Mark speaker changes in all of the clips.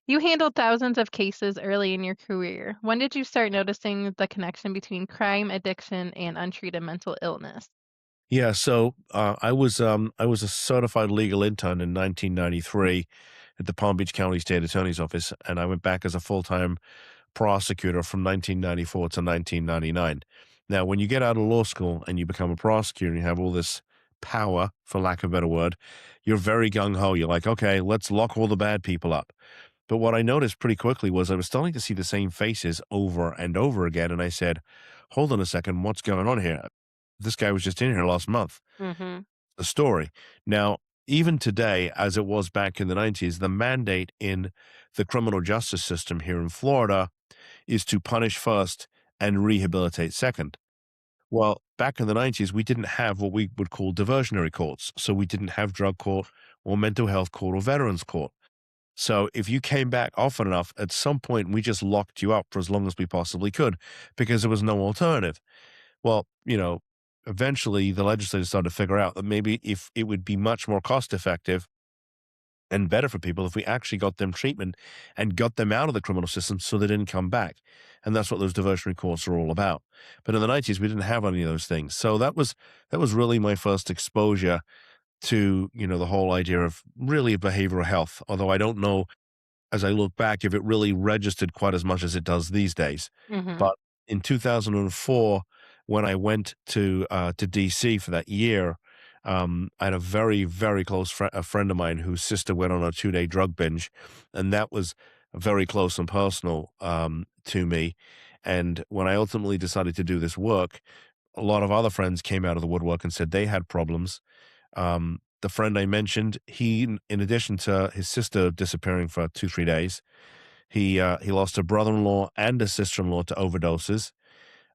Speaker 1: You handled thousands of cases early in your career. When did you start noticing the connection between crime, addiction, and untreated mental illness?
Speaker 2: Yeah, I was a certified legal intern in 1993 at the Palm Beach County State Attorney's Office, and I went back as a full-time prosecutor from 1994 to 1999. Now, when you get out of law school and you become a prosecutor and you have all this power, for lack of a better word, you're very gung ho. You're like, okay, let's lock all the bad people up. But what I noticed pretty quickly was I was starting to see the same faces over and over again. And I said, hold on a second, what's going on here? This guy was just in here last month.
Speaker 1: Mhm.
Speaker 2: The story. Now, even today, as it was back in the 90s, the mandate in the criminal justice system here in Florida is to punish first and rehabilitate second. Well, back in the 90s, we didn't have what we would call diversionary courts. So we didn't have drug court or mental health court or veterans court. So if you came back often enough, at some point we just locked you up for as long as we possibly could because there was no alternative. Well, eventually the legislators started to figure out that maybe if it would be much more cost effective and better for people if we actually got them treatment and got them out of the criminal system so they didn't come back. And that's what those diversionary courts are all about. But in the 90s, we didn't have any of those things. So that was really my first exposure to, the whole idea of really behavioral health. Although I don't know as I look back if it really registered quite as much as it does these days.
Speaker 1: Mhm.
Speaker 2: But in 2004, when I went to DC for that year, I had a very, very close a friend of mine whose sister went on a 2-day drug binge, and that was very close and personal, to me. And when I ultimately decided to do this work, a lot of other friends came out of the woodwork and said they had problems. The friend I mentioned, in addition to his sister disappearing for 2, 3 days, he lost a brother-in-law and a sister-in-law to overdoses.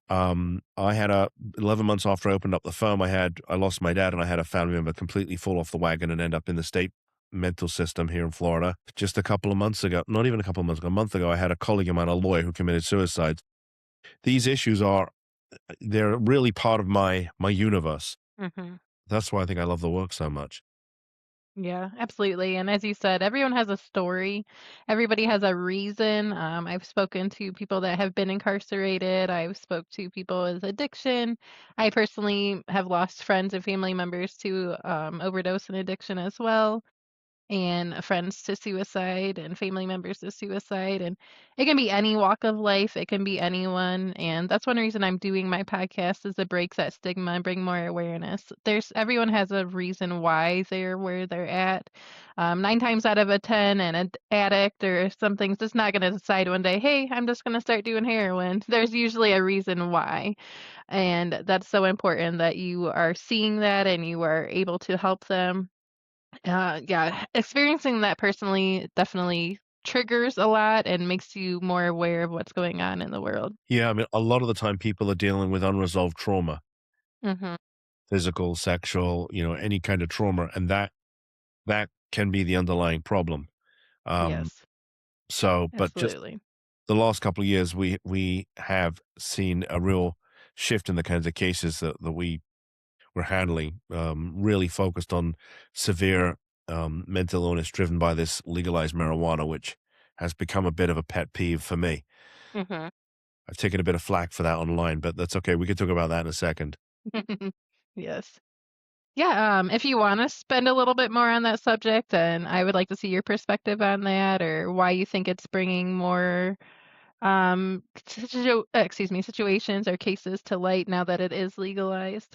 Speaker 2: I had 11 months after I opened up the firm, I lost my dad and I had a family member completely fall off the wagon and end up in the state mental system here in Florida. Just a couple of months ago, not even a couple of months ago, a month ago, I had a colleague of mine, a lawyer who committed suicide. These issues they're really part of my universe.
Speaker 1: Mhm.
Speaker 2: That's why I think I love the work so much.
Speaker 1: Yeah, absolutely. And as you said, everyone has a story. Everybody has a reason. I've spoken to people that have been incarcerated. I've spoke to people with addiction. I personally have lost friends and family members to overdose and addiction as well. And friends to suicide and family members to suicide, and it can be any walk of life, it can be anyone, and that's one reason I'm doing my podcast is to break that stigma and bring more awareness. There's everyone has a reason why they're where they're at. 9 times out of a 10, an addict or something's just not gonna decide one day, "Hey, I'm just gonna start doing heroin." There's usually a reason why, and that's so important that you are seeing that and you are able to help them. Yeah, experiencing that personally definitely triggers a lot and makes you more aware of what's going on in the world.
Speaker 2: Yeah, I mean, a lot of the time people are dealing with unresolved trauma,
Speaker 1: Mhm.
Speaker 2: physical, sexual, any kind of trauma, and that can be the underlying problem. Um,
Speaker 1: Yes,
Speaker 2: but just
Speaker 1: absolutely.
Speaker 2: the last couple of years, we have seen a real shift in the kinds of cases that we were handling, really focused on severe mental illness driven by this legalized marijuana, which has become a bit of a pet peeve for me.
Speaker 1: Mhm.
Speaker 2: I've taken a bit of flack for that online, but that's okay. We can talk about that in a second.
Speaker 1: Yes. Yeah, if you wanna spend a little bit more on that subject, and I would like to see your perspective on that or why you think it's bringing more, situations or cases to light now that it is legalized.